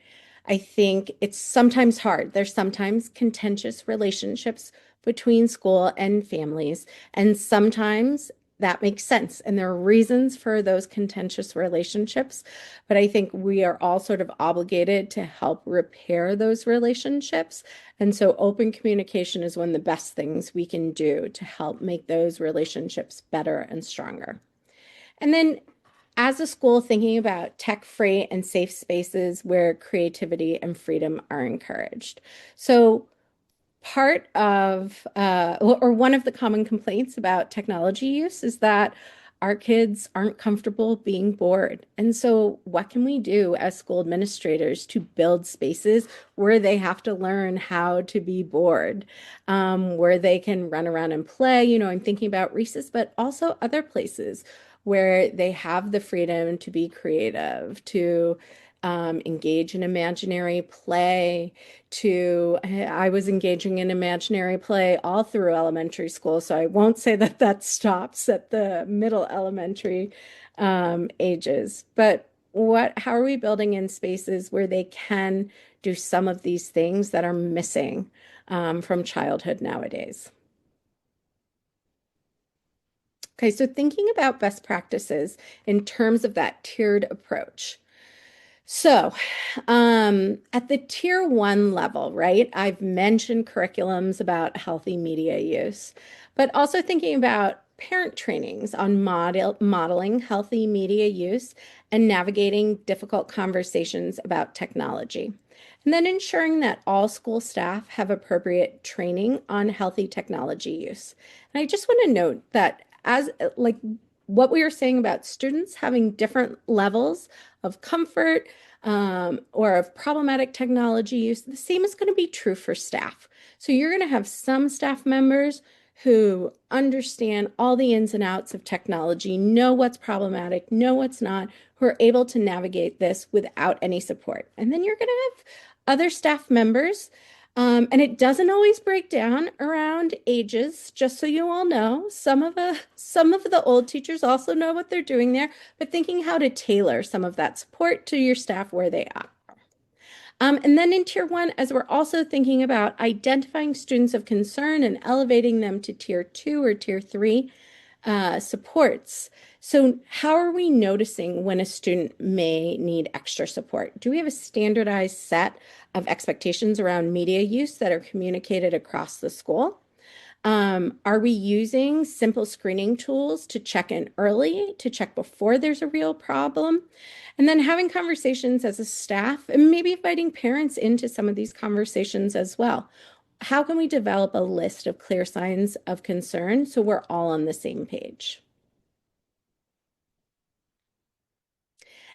I think it's sometimes hard. There's sometimes contentious relationships between school and families, and sometimes that makes sense. And there are reasons for those contentious relationships, but I think we are all sort of obligated to help repair those relationships. And so open communication is one of the best things we can do to help make those relationships better and stronger. And then as a school, thinking about tech-free and safe spaces where creativity and freedom are encouraged. So part of, or one of the common complaints about technology use is that our kids aren't comfortable being bored. And so what can we do as school administrators to build spaces where they have to learn how to be bored, where they can run around and play? You know, I'm thinking about recess, but also other places where they have the freedom to be creative, to engage in imaginary play, I was engaging in imaginary play all through elementary school, so I won't say that that stops at the middle elementary ages. But how are we building in spaces where they can do some of these things that are missing from childhood nowadays? Okay, so thinking about best practices in terms of that tiered approach. So, at the tier 1 level, right, I've mentioned curriculums about healthy media use, but also thinking about parent trainings on modeling healthy media use and navigating difficult conversations about technology. And then ensuring that all school staff have appropriate training on healthy technology use. And I just want to note that as like what we were saying about students having different levels of comfort or of problematic technology use, the same is going to be true for staff. So you're going to have some staff members who understand all the ins and outs of technology, know what's problematic, know what's not, who are able to navigate this without any support. And then you're going to have other staff members and it doesn't always break down around ages, just so you all know. Some of the old teachers also know what they're doing there, but thinking how to tailor some of that support to your staff where they are. And then in tier one, as we're also thinking about identifying students of concern and elevating them to tier two or tier three supports. So how are we noticing when a student may need extra support? Do we have a standardized set of expectations around media use that are communicated across the school? Are we using simple screening tools to check in early, to check before there's a real problem? And then having conversations as a staff and maybe inviting parents into some of these conversations as well. How can we develop a list of clear signs of concern so we're all on the same page?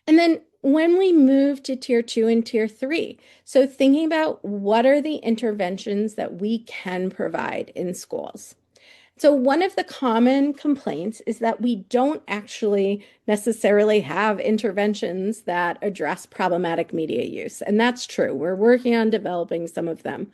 And then when we move to tier two and tier three, so thinking about what are the interventions that we can provide in schools. So one of the common complaints is that we don't actually necessarily have interventions that address problematic media use. And that's true. We're working on developing some of them.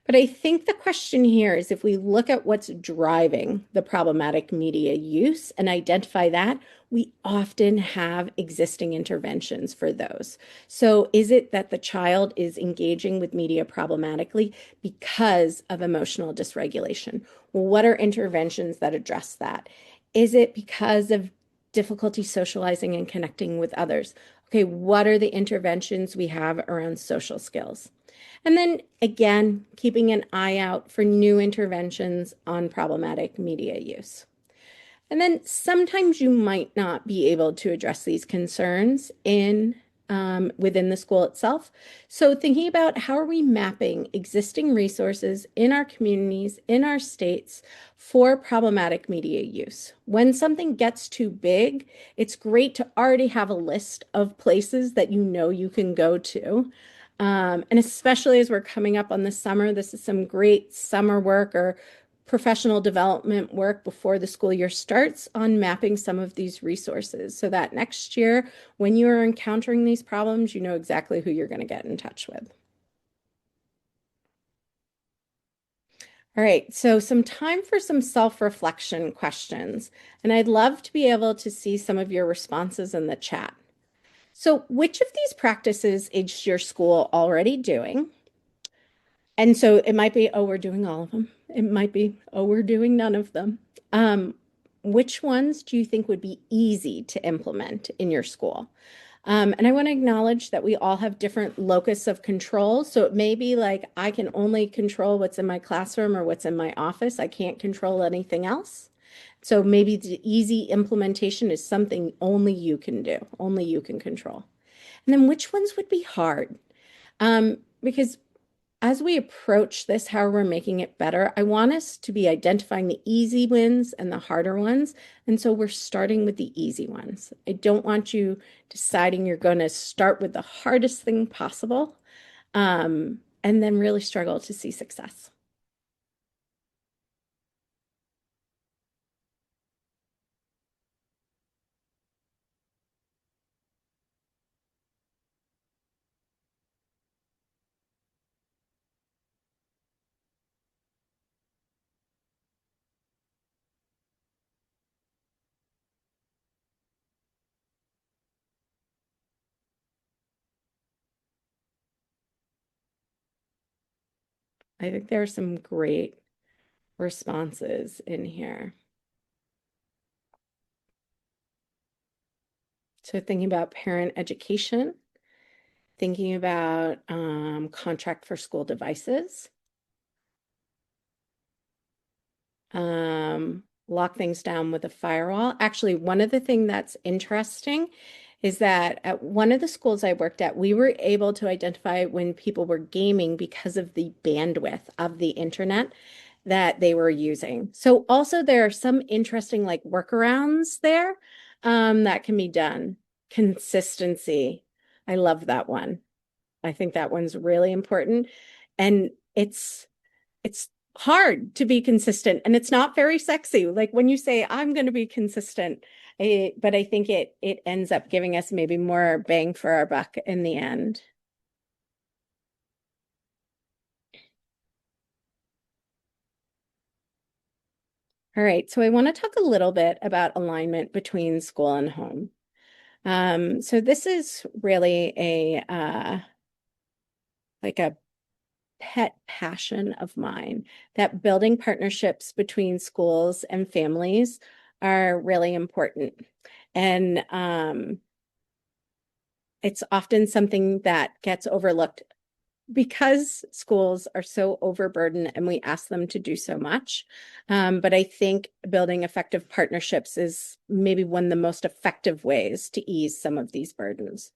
But I think the question here is if we look at what's driving the problematic media use and identify that, we often have existing interventions for those. So is it that the child is engaging with media problematically because of emotional dysregulation? Well, what are interventions that address that? Is it because of difficulty socializing and connecting with others? Okay, what are the interventions we have around social skills? And then again, keeping an eye out for new interventions on problematic media use. And then sometimes you might not be able to address these concerns within the school itself. So thinking about how are we mapping existing resources in our communities, in our states for problematic media use. When something gets too big, it's great to already have a list of places that you know you can go to. And especially as we're coming up on the summer, this is some great summer work or professional development work before the school year starts on mapping some of these resources so that next year, when you are encountering these problems, you know exactly who you're going to get in touch with. All right, so some time for some self-reflection questions. And I'd love to be able to see some of your responses in the chat. So which of these practices is your school already doing? And so it might be, oh, we're doing all of them. It might be, oh, we're doing none of them. Which ones do you think would be easy to implement in your school? And I want to acknowledge that we all have different locus of control. So it may be like I can only control what's in my classroom or what's in my office. I can't control anything else. So maybe the easy implementation is something only you can do, only you can control. And then which ones would be hard? Because as we approach this, how we're making it better, I want us to be identifying the easy wins and the harder ones. And so we're starting with the easy ones. I don't want you deciding you're going to start with the hardest thing possible and then really struggle to see success. I think there are some great responses in here. So thinking about parent education, thinking about contract for school devices, lock things down with a firewall. Actually, one of the things that's interesting is that at one of the schools I worked at, we were able to identify when people were gaming because of the bandwidth of the internet. that they were using. So also there are some interesting like workarounds there that can be done. Consistency. I love that one. I think that one's really important. And it's hard to be consistent and it's not very sexy. Like when you say, I'm going to be consistent, but I think it ends up giving us maybe more bang for our buck in the end. All right, so I want to talk a little bit about alignment between school and home. So this is really like a pet passion of mine, that building partnerships between schools and families are really important. And it's often something that gets overlooked because schools are so overburdened and we ask them to do so much. But I think building effective partnerships is maybe one of the most effective ways to ease some of these burdens.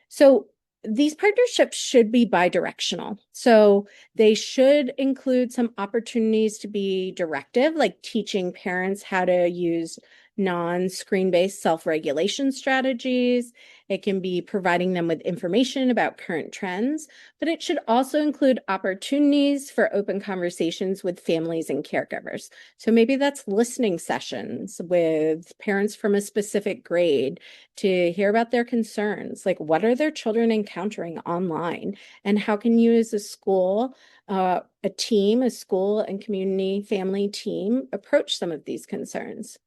So these partnerships should be bi-directional. So they should include some opportunities to be directive, like teaching parents how to use non-screen-based self-regulation strategies. It can be providing them with information about current trends, but it should also include opportunities for open conversations with families and caregivers. So maybe that's listening sessions with parents from a specific grade to hear about their concerns, like what are their children encountering online, and how can you as a school, a team, a school and community family team approach some of these concerns.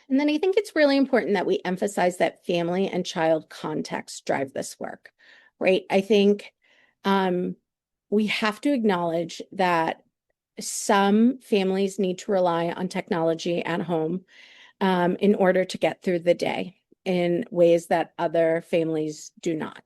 And then I think it's really important that we emphasize that family and child context drive this work, right? I think we have to acknowledge that some families need to rely on technology at home in order to get through the day in ways that other families do not.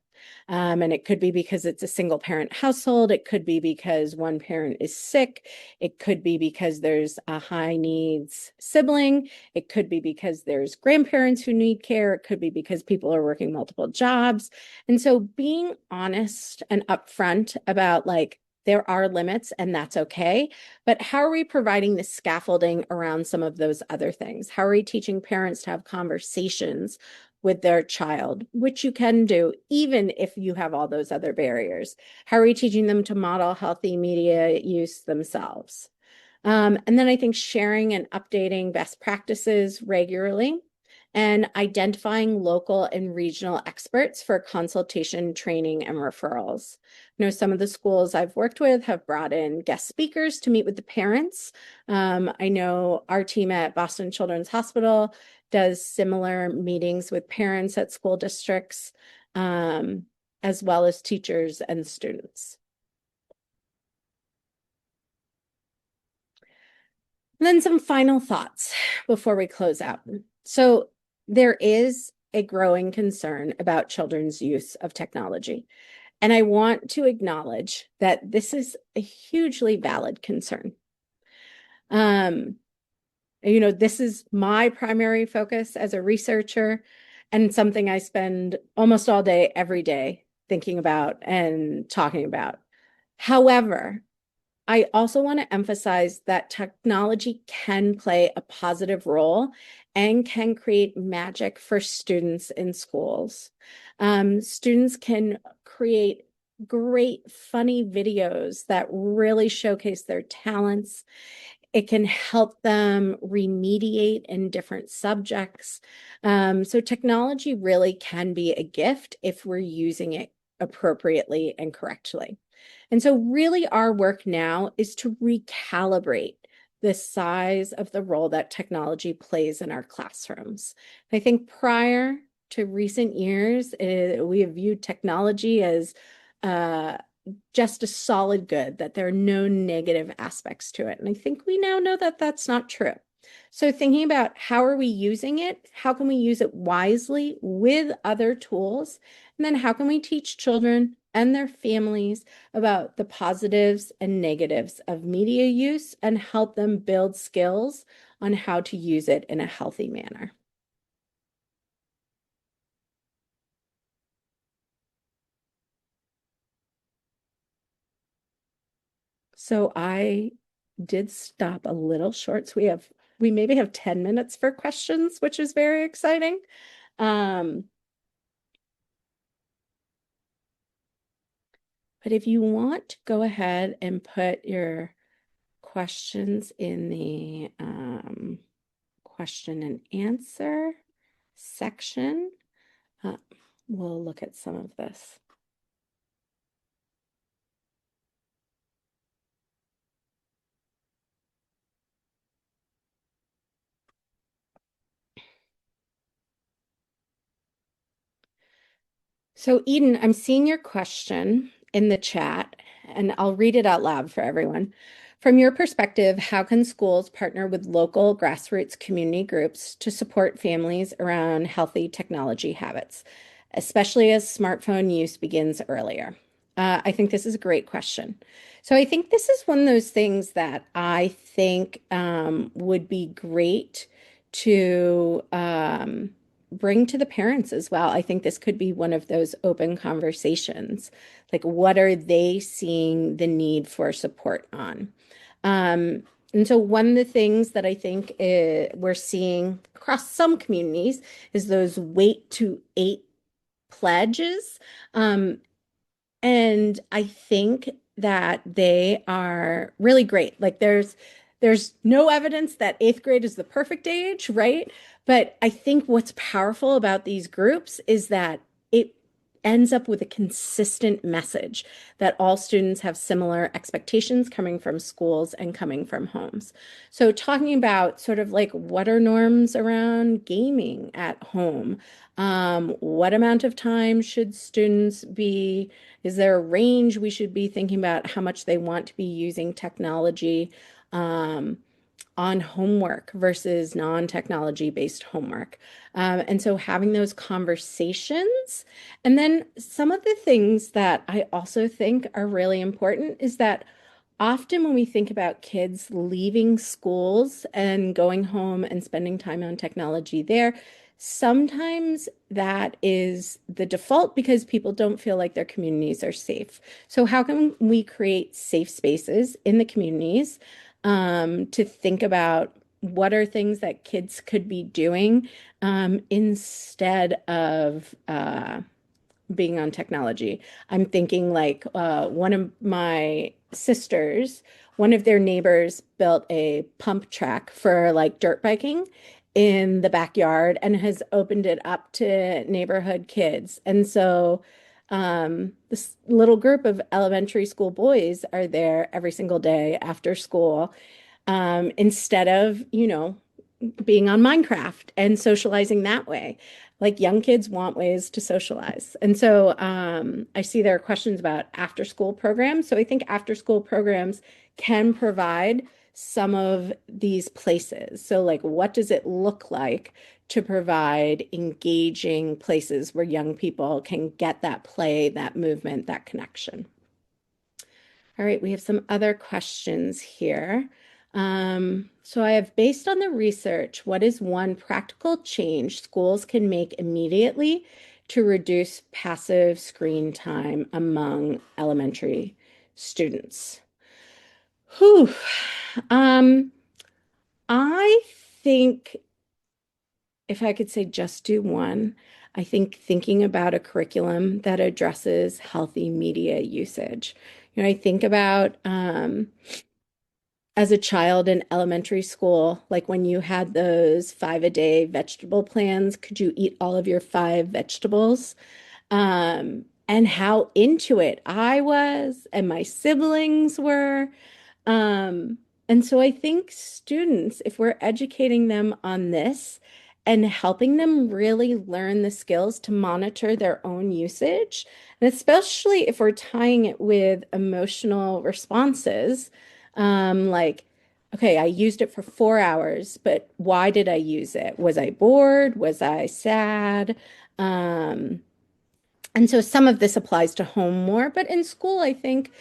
And it could be because it's a single parent household. It could be because one parent is sick. It could be because there's a high needs sibling. It could be because there's grandparents who need care. It could be because people are working multiple jobs. And so being honest and upfront about like, there are limits and that's okay. But how are we providing the scaffolding around some of those other things? How are we teaching parents to have conversations with their child, which you can do even if you have all those other barriers? How are we teaching them to model healthy media use themselves? And then I think sharing and updating best practices regularly and identifying local and regional experts for consultation, training, and referrals. I know some of the schools I've worked with have brought in guest speakers to meet with the parents. I know our team at Boston Children's Hospital does similar meetings with parents at school districts, as well as teachers and students. And then some final thoughts before we close out. So there is a growing concern about children's use of technology. And I want to acknowledge that this is a hugely valid concern. This is my primary focus as a researcher and something I spend almost all day, every day thinking about and talking about. However, I also want to emphasize that technology can play a positive role and can create magic for students in schools. Students can create great, funny videos that really showcase their talents. It can help them remediate in different subjects. So technology really can be a gift if we're using it appropriately and correctly. And so really our work now is to recalibrate the size of the role that technology plays in our classrooms. I think prior to recent years, we have viewed technology as just a solid good, that there are no negative aspects to it. And I think we now know that that's not true. So thinking about how are we using it? How can we use it wisely with other tools? And then how can we teach children and their families about the positives and negatives of media use and help them build skills on how to use it in a healthy manner? So I did stop a little short. So we maybe have 10 minutes for questions, which is very exciting. Um, but if you want to go ahead and put your questions in the question and answer section, uh, we'll look at some of this. So, Eden, I'm seeing your question in the chat, and I'll read it out loud for everyone. From your perspective, how can schools partner with local grassroots community groups to support families around healthy technology habits, especially as smartphone use begins earlier? I think this is a great question. So, I think this is one of those things that I think would be great to bring to the parents as well. I think this could be one of those open conversations. Like, what are they seeing the need for support on? And so, one of the things that I think we're seeing across some communities is those wait to eight pledges. And I think that they are really great. Like there's no evidence that eighth grade is the perfect age, right? But I think what's powerful about these groups is that it ends up with a consistent message that all students have similar expectations coming from schools and coming from homes. So talking about sort of like what are norms around gaming at home? What amount of time should students be? Is there a range we should be thinking about how much they want to be using technology on homework versus non-technology based homework? And so having those conversations. And then some of the things that I also think are really important is that often when we think about kids leaving schools and going home and spending time on technology there, sometimes that is the default because people don't feel like their communities are safe. So how can we create safe spaces in the communities to think about what are things that kids could be doing instead of being on technology? I'm thinking like one of my sisters, one of their neighbors built a pump track for like dirt biking in the backyard and has opened it up to neighborhood kids. And so this little group of elementary school boys are there every single day after school, instead of, being on Minecraft and socializing that way. Like young kids want ways to socialize. And so I see there are questions about after school programs. So I think after school programs can provide some of these places. So, like, what does it look like to provide engaging places where young people can get that play, that movement, that connection? All right, we have some other questions here. So I have, based on the research, what is one practical change schools can make immediately to reduce passive screen time among elementary students? Whew. I think if I could say just do one, I think thinking about a curriculum that addresses healthy media usage. I think about as a child in elementary school, like when you had those 5 a day vegetable plans, could you eat all of your 5 vegetables? And how into it I was and my siblings were. Um, and so I think students, if we're educating them on this and helping them really learn the skills to monitor their own usage, and especially if we're tying it with emotional responses, like, okay, I used it for 4 hours, but why did I use it? Was I bored? Was I sad? And so some of this applies to home more, but in school, I think,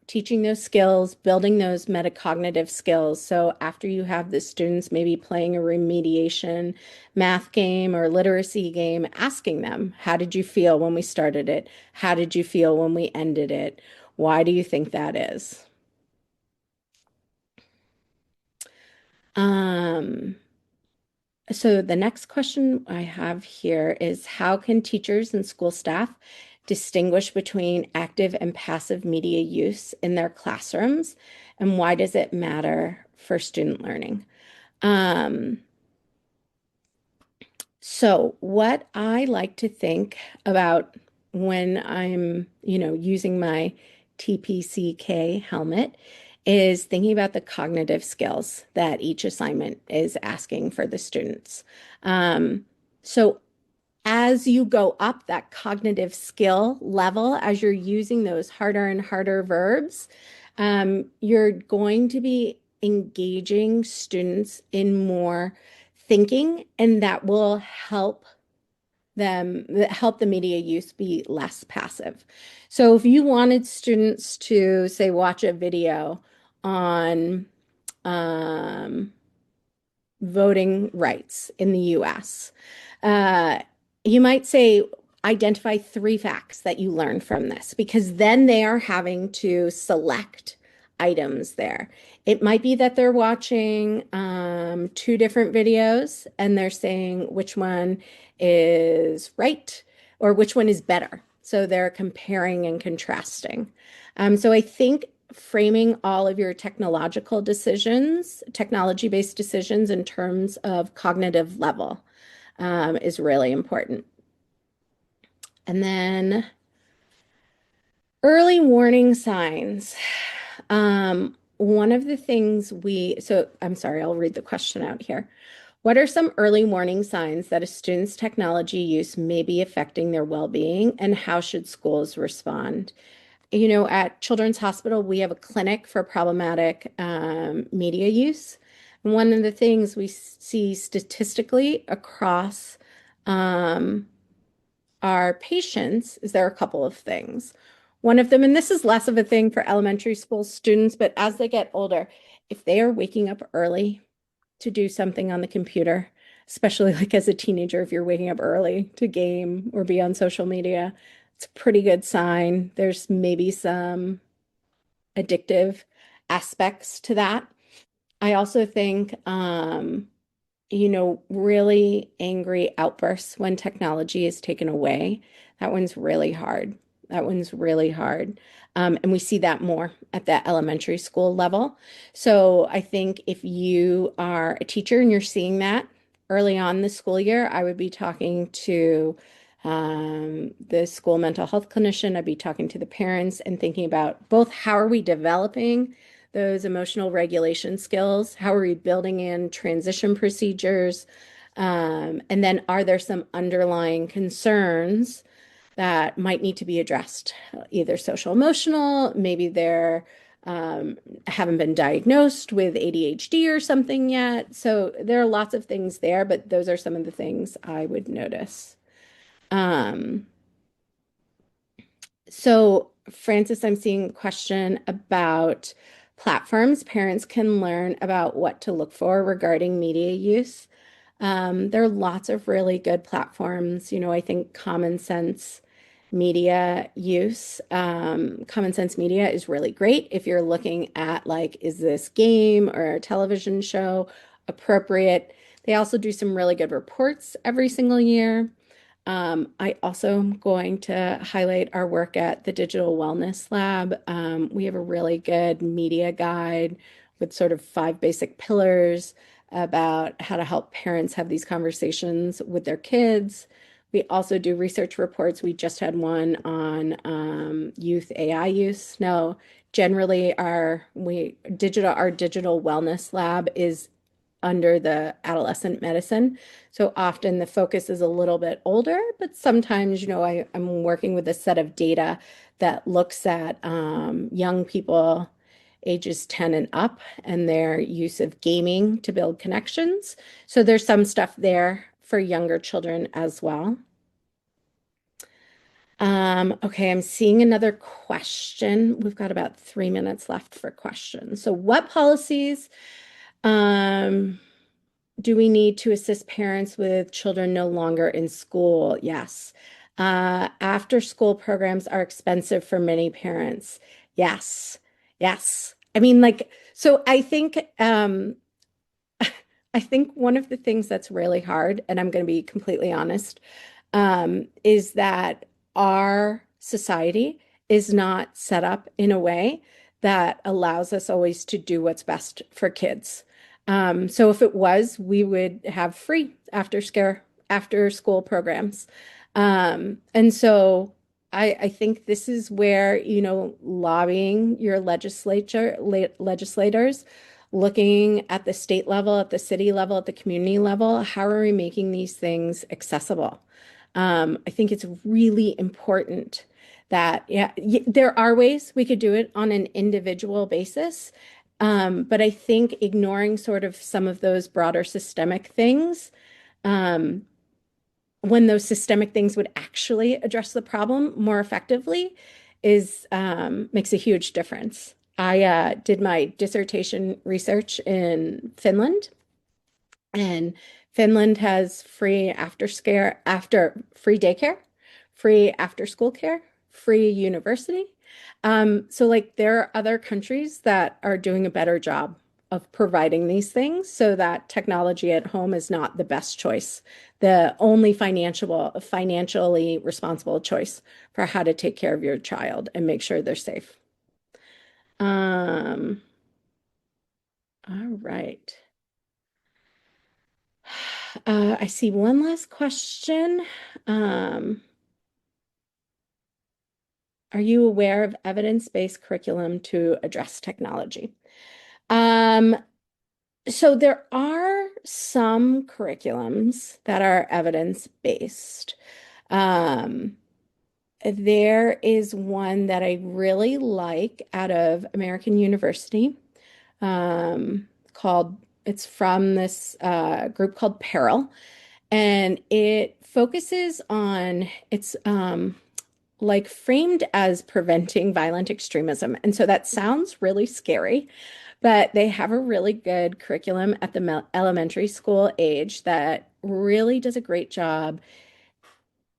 teaching those skills, building those metacognitive skills. So after you have the students maybe playing a remediation math game or literacy game, asking them, how did you feel when we started it? How did you feel when we ended it? Why do you think that is? Um, so the next question I have here is how can teachers and school staff distinguish between active and passive media use in their classrooms, and why does it matter for student learning? Um, so what I like to think about when I'm, using my TPCK helmet is thinking about the cognitive skills that each assignment is asking for the students. So as you go up that cognitive skill level, as you're using those harder and harder verbs, you're going to be engaging students in more thinking, and that will help the media use be less passive. So if you wanted students to, say, watch a video on um, voting rights in the US. You might say, identify 3 facts that you learned from this, because then they are having to select items there. It might be that they're watching 2 different videos and they're saying which one is right or which one is better. So they're comparing and contrasting. So I think framing all of your technological decisions, technology-based decisions in terms of cognitive level is really important. And then early warning signs. One of the things so I'm sorry, I'll read the question out here. What are some early warning signs that a student's technology use may be affecting their well-being, and how should schools respond? At Children's Hospital, we have a clinic for problematic media use. And one of the things we see statistically across our patients is there are a couple of things. One of them, and this is less of a thing for elementary school students, but as they get older, if they are waking up early to do something on the computer, especially like as a teenager, if you're waking up early to game or be on social media, it's a pretty good sign. There's maybe some addictive aspects to that. I also think, really angry outbursts when technology is taken away. That one's really hard. That one's really hard. And we see that more at the elementary school level. So I think if you are a teacher and you're seeing that early on in the school year, I would be talking to the school mental health clinician. I'd be talking to the parents and thinking about both how are we developing those emotional regulation skills? How are we building in transition procedures? And then are there some underlying concerns that might need to be addressed? Either social emotional, maybe they're haven't been diagnosed with ADHD or something yet. So there are lots of things there, but those are some of the things I would notice. So Francis, I'm seeing a question about platforms parents can learn about what to look for regarding media use. There are lots of really good platforms. I think Common Sense Media use. Common Sense Media is really great if you're looking at like, is this game or television show appropriate? They also do some really good reports every single year. I also am going to highlight our work at the Digital Wellness Lab. We have a really good media guide with sort of 5 basic pillars about how to help parents have these conversations with their kids. We also do research reports. We just had one on youth AI use. Now, generally, our digital wellness lab is under the adolescent medicine. So often the focus is a little bit older, but sometimes, I'm working with a set of data that looks at young people ages 10 and up and their use of gaming to build connections. So there's some stuff there for younger children as well. Okay, I'm seeing another question. We've got about 3 minutes left for questions. So what policies do we need to assist parents with children no longer in school? Yes. After school programs are expensive for many parents. Yes. Yes. I mean, so I think I think one of the things that's really hard, and I'm going to be completely honest, is that our society is not set up in a way that allows us always to do what's best for kids. So if it was, we would have free after school programs. And so I think this is where, lobbying your legislators, looking at the state level, at the city level, at the community level, how are we making these things accessible? I think it's really important that, yeah, there are ways we could do it on an individual basis. But I think ignoring sort of some of those broader systemic things, um, when those systemic things would actually address the problem more effectively, is makes a huge difference. I did my dissertation research in Finland, and Finland has free daycare, free after school care, free university. So like there are other countries that are doing a better job of providing these things so that technology at home is not the best choice, the only financially responsible choice for how to take care of your child and make sure they're safe. Um, all right. I see one last question. Um, are you aware of evidence-based curriculum to address technology? Um, so there are some curriculums that are evidence-based. Um, there is one that I really like out of American University, called, it's from this group called Peril, and it focuses on, it's like framed as preventing violent extremism. And so that sounds really scary, but they have a really good curriculum at the elementary school age that really does a great job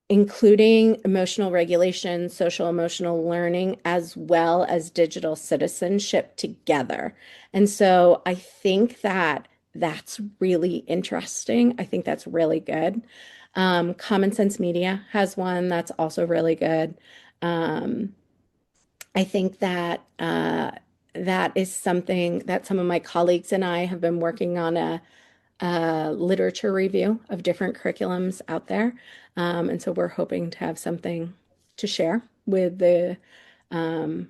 including emotional regulation, social emotional learning, as well as digital citizenship together. And so I think that that's really interesting. I think that's really good. Common Sense Media has one that's also really good. Um, I think that that is something that some of my colleagues and I have been working on a literature review of different curriculums out there. And so we're hoping to have something to share with the um,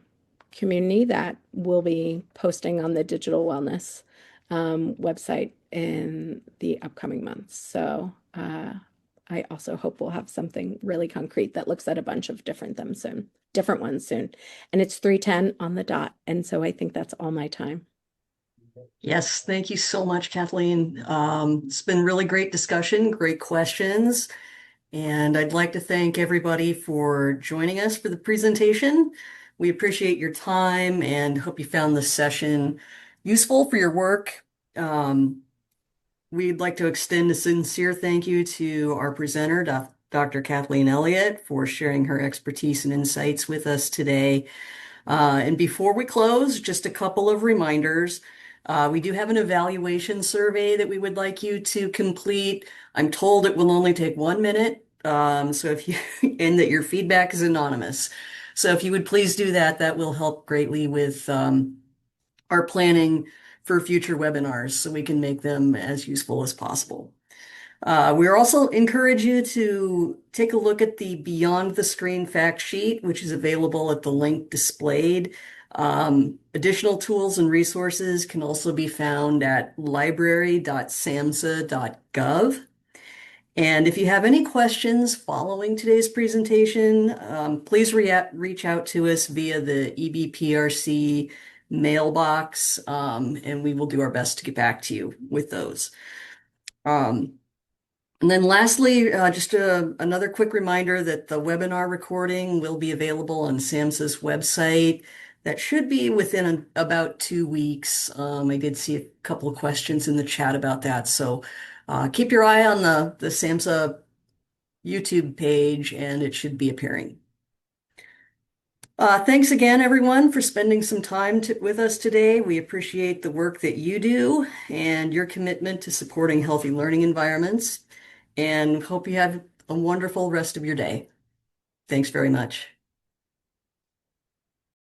community that will be posting on the digital wellness website in the upcoming months. So I also hope we'll have something really concrete that looks at a bunch of different ones soon. And it's 3:10 on the dot. And so I think that's all my time. Yes, thank you so much, Kathleen. It's been really great discussion, great questions, and I'd like to thank everybody for joining us for the presentation. We appreciate your time and hope you found this session useful for your work. We'd like to extend a sincere thank you to our presenter, Dr. Kathleen Elliott, for sharing her expertise and insights with us today. And before we close, just a couple of reminders. We do have an evaluation survey that we would like you to complete. I'm told it will only take 1 minute. So if you, and that your feedback is anonymous. So if you would please do that, that will help greatly with our planning for future webinars so we can make them as useful as possible. We also encourage you to take a look at the Beyond the Screen fact sheet, which is available at the link displayed. Additional tools and resources can also be found at library.samhsa.gov. And if you have any questions following today's presentation, please reach out to us via the EBPRC mailbox, and we will do our best to get back to you with those. And then lastly, just another quick reminder that the webinar recording will be available on SAMHSA's website. That should be within about 2 weeks. I did see a couple of questions in the chat about that. So keep your eye on the SAMHSA YouTube page and it should be appearing. Thanks again, everyone, for spending some time with us today. We appreciate the work that you do and your commitment to supporting healthy learning environments, and hope you have a wonderful rest of your day. Thanks very much.